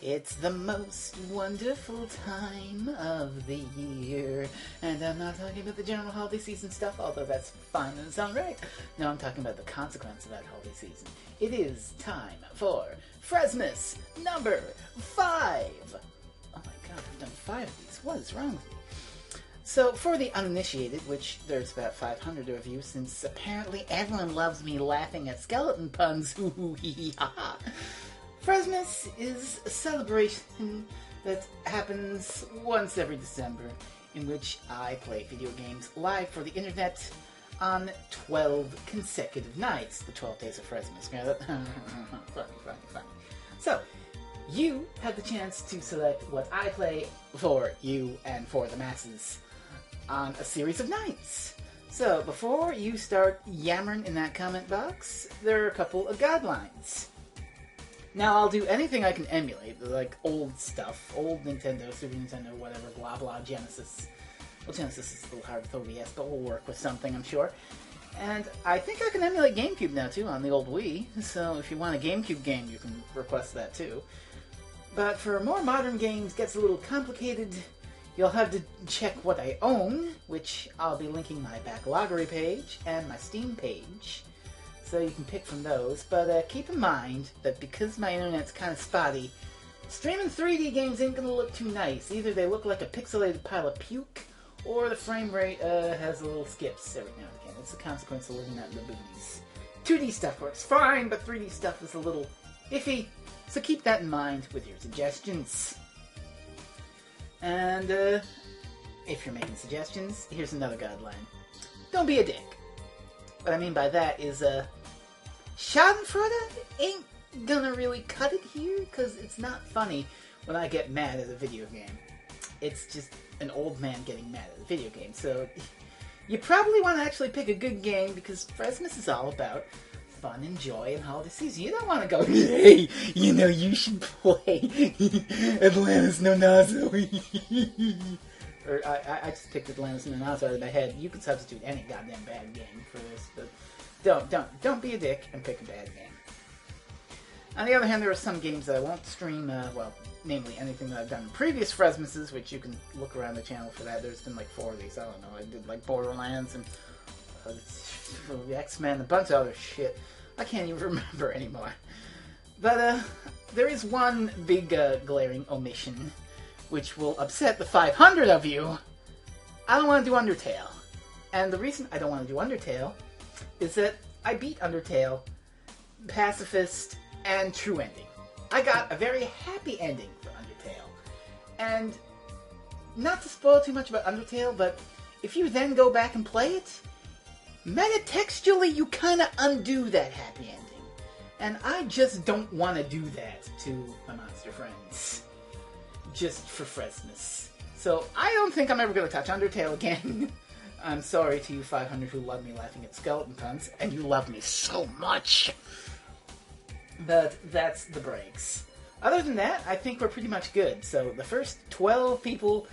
It's the most wonderful time of the year. And I'm not talking about the general holiday season stuff, although that's fine and it's alright. No, I'm talking about the consequence of that holiday season. It is time for Frezmas number 5. Oh my god, I've done 5 of these. What is wrong with me? So, for the uninitiated, which there's about 500 of you, since apparently everyone loves me laughing at skeleton puns, hoo hoo hee hee ha ha. Frezmas is a celebration that happens once every December, in which I play video games live for the internet on 12 consecutive nights. The 12 days of Frezmas. Funny. So, you have the chance to select what I play for you and for the masses on a series of nights. So, before you start yammering in that comment box, there are a couple of guidelines. Now, I'll do anything I can emulate, like old stuff, old Nintendo, Super Nintendo, whatever, blah blah, Genesis. Well, Genesis is a little hard with OBS, but we'll work with something, I'm sure. And I think I can emulate GameCube now, too, on the old Wii, so if you want a GameCube game, you can request that, too. But for more modern games, it gets a little complicated. You'll have to check what I own, which I'll be linking my backloggery page and my Steam page, so you can pick from those. But keep in mind that because my internet's kind of spotty, streaming 3D games ain't gonna look too nice. Either they look like a pixelated pile of puke, or the frame rate has a little skips every now and again. It's a consequence of living out in the booties. 2D stuff works fine, but 3D stuff is a little iffy, so keep that in mind with your suggestions. And if you're making suggestions, here's another guideline. Don't be a dick. What I mean by that is, Schadenfreude ain't gonna really cut it here, because it's not funny when I get mad at a video game. It's just an old man getting mad at a video game. So, you probably want to actually pick a good game, because Frezmas is all about fun and joy and holiday season. You don't want to go, hey, you know, you should play Atlantis No Nazo. Or I just picked Atlantis No Nazo out of my head. You could substitute any goddamn bad game for this, but don't be a dick and pick a bad game. On the other hand, there are some games that I won't stream, well, namely anything that I've done in previous Frezmases, which you can look around the channel for that. There's been like 4 of these. I don't know. I did like Borderlands and X-Men, a bunch of other shit. I can't even remember anymore. But there is one big glaring omission, which will upset the 500 of you. I don't want to do Undertale. And the reason I don't want to do Undertale is that I beat Undertale, Pacifist, and True Ending. I got a very happy ending for Undertale. And not to spoil too much about Undertale, but if you then go back and play it, metatextually you kind of undo that happy ending. And I just don't want to do that to my monster friends. Just for Frezmas. So I don't think I'm ever going to touch Undertale again. I'm sorry to you 500 who love me laughing at skeleton puns, and you love me so much. But that's the breaks. Other than that, I think we're pretty much good. So the first 12 people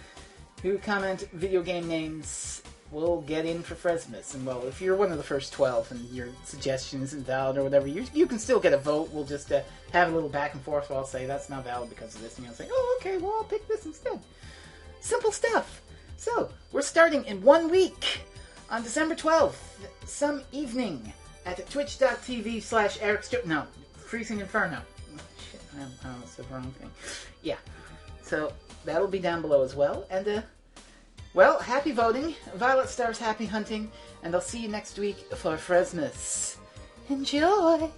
who comment video game names will get in for Frezmas. And well, if you're one of the first 12 and your suggestion isn't valid or whatever, you can still get a vote. We'll just have a little back and forth where I'll say that's not valid because of this, and you'll say, oh, okay, well, I'll pick this instead. Simple stuff. So, we're starting in 1 week on December 12th, some evening, at twitch.tv/EricStewart. No, Freezing Inferno. Oh, shit, I almost said the wrong thing. Yeah, so that'll be down below as well. And, well, happy voting, Violet Stars happy hunting, and I'll see you next week for Frezmas. Enjoy!